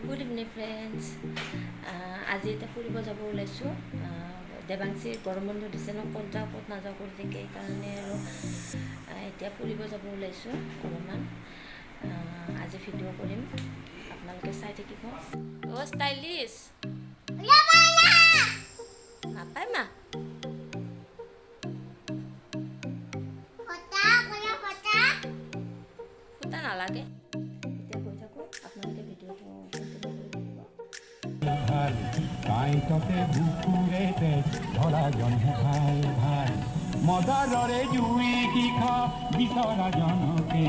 Good evening friends. আজি এটা ফুৰিব যাব ওলাইছোঁ। দেৱাংশীৰ গৰম বন্ধ দিছে ন, ক'ত যাওঁ ক'ত নাযাওঁ কৰি থাকে, সেইকাৰণে আৰু এতিয়া ফুৰিব যাব ওলাইছোঁ অলপমান। আজি ভিডিঅ' কৰিম, আপোনালোকে চাই থাকিব। অ' ষ্টাইলিছ নাপায় মা ফুটা নালাগে। এতিয়া গৈ থাকোঁ, আপোনালোকে ভিডিঅ'টো কণ্টিনিউ কৰি থাকিব। কাইটতে বুকুৰেতে ধৰা জনে ভাল ভাল মদাৰৰে জুই শিখা বিচৰা জনকে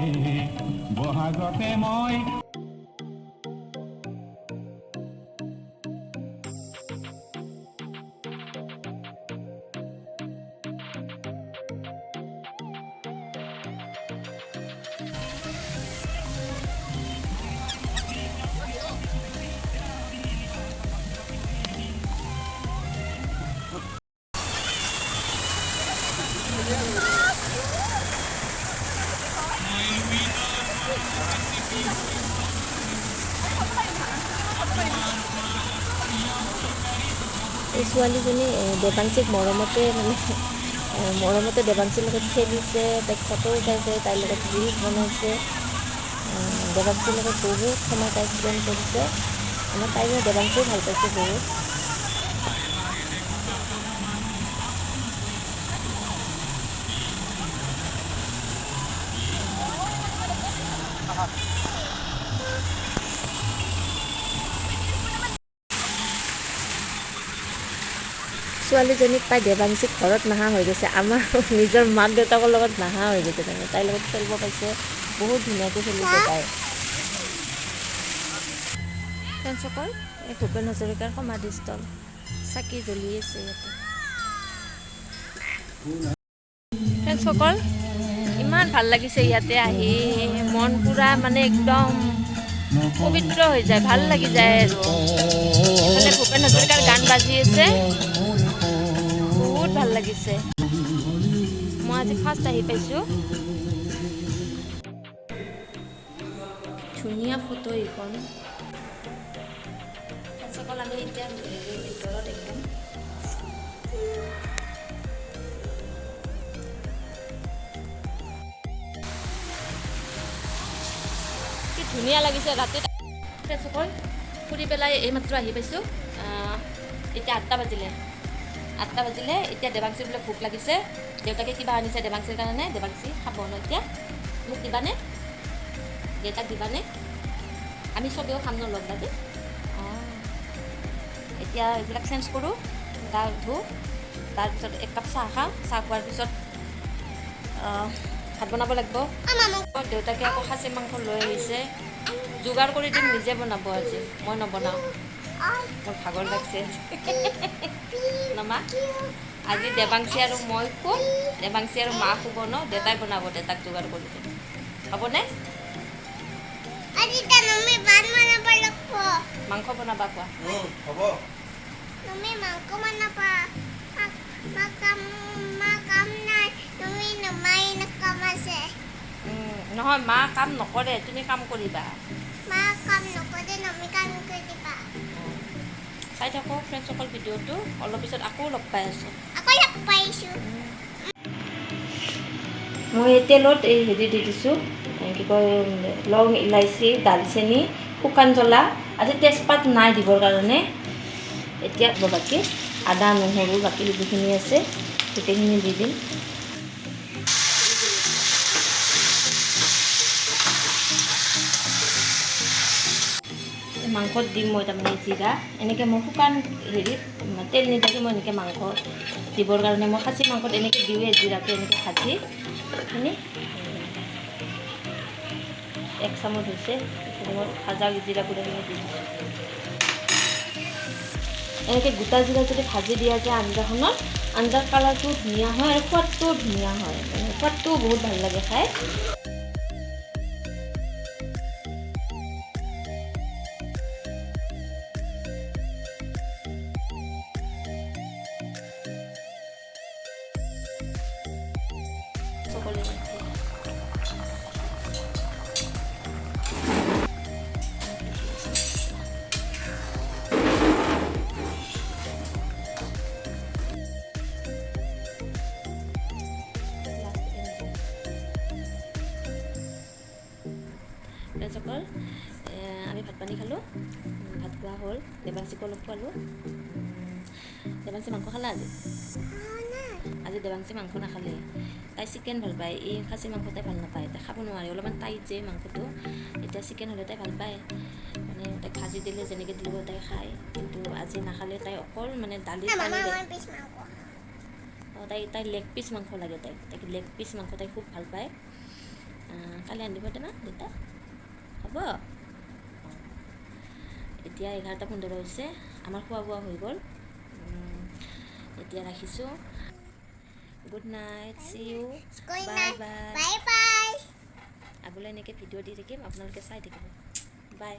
বহাগতে মই এই ছোৱালীজনী দেৱাংশীক মৰমতে দেৱাংশীৰ লগত খেলিছে, তাইক ফটো উঠাইছে, তাইৰ লগত ৰিলছ বনাইছে। দেৱাংশীৰ লগত বহুত সময় টাইম স্পেণ্ড কৰিছে। আমাৰ তাইও দেৱাংশীও ভাল পাইছে বহুত। ছোৱালীজনীক পাই দেৱাংশীক ঘৰত নাহা হৈ গৈছে। আমাৰ নিজৰ মাক দেউতাকৰ লগত নাহা হৈ গৈছে। তাৰমানে তাইৰ লগত খেলিব পাইছে, বহুত ধুনীয়াকৈ খেলিছে তাই। ফ্ৰেণ্ডসকল, এই ভূপেন হাজৰিকাৰ সমাধিস্থল চাকি জ্বলি আছে ইয়াতে। ফ্ৰেণ্ডসকল, ইমান ভাল লাগিছে ইয়াতে আহি, মন পূৰা মানে একদম পবিত্ৰ হৈ যায়, ভাল লাগি যায় আৰু। এইফালে ভূপেন হাজৰিকাৰ গান বাজি আছে, বহুত ভাল লাগিছে। মই আজি ফাৰ্ষ্ট আহি পাইছোঁ। ধুনীয়া ফটো এইখন। ফ্ৰেণ্ডসকল, আমি এতিয়া ভিতৰত একদম কি ধুনীয়া লাগিছে ৰাতি। ফ্ৰেণ্ডসকল, ফুৰি পেলাই এইমাত্ৰ আহি পাইছোঁ। এতিয়া 8টা বাজিলে। এতিয়া দেৱাংশীৰ বোলে ভোক লাগিছে। দেউতাকে কিবা আনিছে দেৱাংশীৰ কাৰণে। দেৱাংশী খাব ন এতিয়া? মোক দিবানে? দেউতাক দিবানে? আমি চবেও খাম ন লগ লাগি। এতিয়া এইবিলাক চেঞ্জ কৰোঁ, গা ধুওঁ, তাৰপিছত 1 কাপ চাহ খাওঁ। চাহ খোৱাৰ পিছত ভাত বনাব লাগিব। দেউতাকে আকৌ খাচী মাংস লৈ আহিছে, যোগাৰ কৰি দিম, নিজে বনাব আজি, মই নবনাওঁ। মোৰ ভাগৰ লাগছে নমা। আজি দেৱাংশী আৰু মই শুম, দেৱাংশী আৰু মা শুব ন, দেউতাই বনাব, দেউতাক যোগাৰ কৰি দিম। হ'বনে? মাংস বনাবা কোৱা? হ'ব। নহয়, মা কাম নকৰে, তুমি কাম কৰিবা। চাই থাকোঁ ফ্ৰেণ্ডসকল ভিডিঅ'টো, অলপ পিছত আকৌ লগ পাই আছোঁ। মই তেলত এই হেৰি দি দিছোঁ, কি কয়, লং, ইলাইচি, দালচেনি, শুকান জ্বলা। আজি তেজপাত নাই দিবৰ কাৰণে। এতিয়া বাকী আদা নহৰু বাকী যিখিনি আছে গোটেইখিনি দি দিম। মাংসত দিম মই তাৰমানে জিৰা, এনেকৈ মই শুকান হেৰিত তেল নিদিয়াকৈ মই এনেকৈ মাংস দিবৰ কাৰণে মই খাচী মাংসত এনেকৈ দিওঁৱে, জিৰাটো এনেকৈ ভাজি এইখিনি 1 চামুচ হৈছে, এইখিনি মই ভাজা জিৰা গুড়াখিনি দি দিছোঁ। এনেকৈ গোটা জিৰা যদি ভাজি দিয়া যায় আঞ্জাখনত, আঞ্জাৰ কালাৰটোও ধুনীয়া হয় আৰু সোৱাদটোও ধুনীয়া হয়, মানে সোৱাদটোও বহুত ভাল লাগে খাই। সকলোৱে পানী খালোঁ, ভাত খোৱা হ'ল, দেৱাংশীকো অলপ খোৱালোঁ। দেৱাংশী মাংস খালা আজি দেৱাংশী মাংস নাখালে, তাই চিকেন ভাল পায়, এই খাচী মাংস তাই ভাল নাপায়, তাই খাব নোৱাৰে, অলপমান টাইট যে মাংসটো, এতিয়া চিকেন হ'লে তাই ভাল পায়, মানে তাইক ভাজি দিলে যেনেকৈ দিলেও তাই খায়, কিন্তু আজি নাখালে, তাই অকল মানে দালিৰ পানী তাই লেগ পিচ মাংস লাগে, তাইক লেগ পিচ মাংস তাই খুব ভাল পায়। কালি আনিব দেনা দেউতা, হ'ব। এতিয়া 11:15 হৈছে, আমাৰ খোৱা বোৱা হৈ গ'ল, এতিয়া ৰাখিছোঁ। Good night, see you, bye bye. আগলৈ এনেকৈ ভিডিঅ' দি থাকিম, আপোনালোকে চাই থাকিব, বাই।